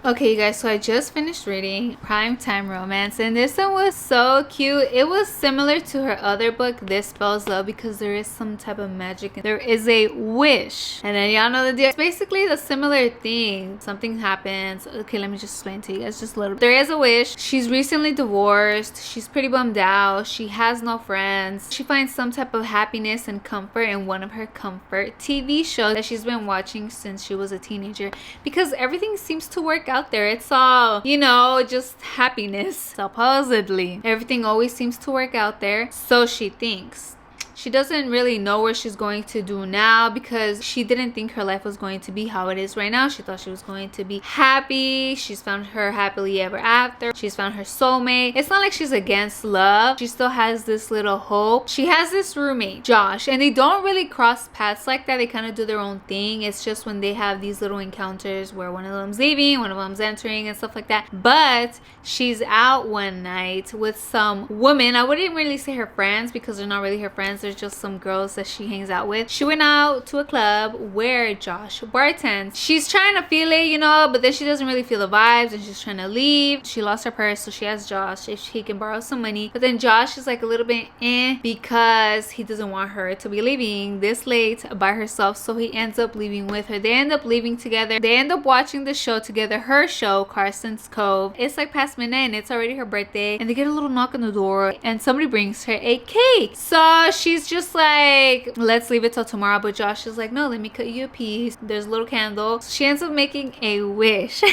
Okay, you guys, so I just finished reading Primetime Romance, and this one was so cute. It was similar to her other book, This Spells Love, because there is some type of magic. There is a wish, and then y'all know the deal. It's basically the similar thing. Something happens. Okay, let me just explain to you guys just a little bit. There is a wish. She's recently divorced. She's pretty bummed out. She has no friends. She finds some type of happiness and comfort in one of her comfort TV shows that she's been watching since she was a teenager, because everything seems to work out there. It's all, you know, just happiness. Supposedly everything always seems to work out there, so she thinks. She doesn't really know what she's going to do now, because she didn't think her life was going to be how it is right now. She thought she was going to be happy. She's found her happily ever after. She's found her soulmate. It's not like she's against love. She still has this little hope. She has this roommate, Josh, and they don't really cross paths like that. They kind of do their own thing. It's just when they have these little encounters where one of them's leaving, one of them's entering and stuff like that. But she's out one night with some women. I wouldn't really say her friends, because they're not really her friends. There's just some girls that she hangs out with. She went out to a club where Josh bartends. She's trying to feel it, you know, but then she doesn't really feel the vibes, and she's trying to leave. She lost her purse, so she asks Josh if he can borrow some money. But then Josh is like a little bit because he doesn't want her to be leaving this late by herself, so he ends up leaving with her. They end up leaving together. They end up watching the show together, her show, Carson's Cove. It's like past midnight and it's already her birthday, and they get a little knock on the door and somebody brings her a cake. So she's just like, let's leave it till tomorrow. But Josh is like, no, let me cut you a piece. There's a little candle. She ends up making a wish.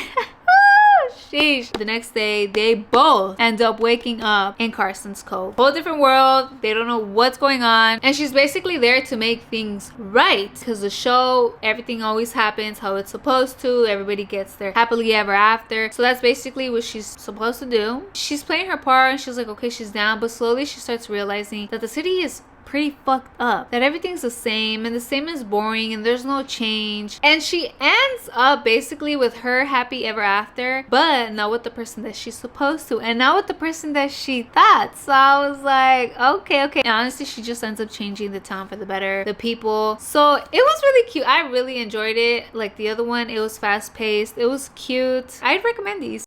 Sheesh. The next day, they both end up waking up in Carson's Cove. Whole different world. They don't know what's going on. And she's basically there to make things right, because the show, everything always happens how it's supposed to. Everybody gets their happily ever after. So that's basically what she's supposed to do. She's playing her part and she's like, okay, she's down. But slowly she starts realizing that the city is pretty fucked up, that everything's the same, and the same is boring, and there's no change. And she ends up basically with her happy ever after, but not with the person that she's supposed to, and not with the person that she thought. So I was like, okay. And honestly, she just ends up changing the town for the better, the people. So it was really cute. I really enjoyed it. Like the other one, it was fast paced, it was cute. I'd recommend these.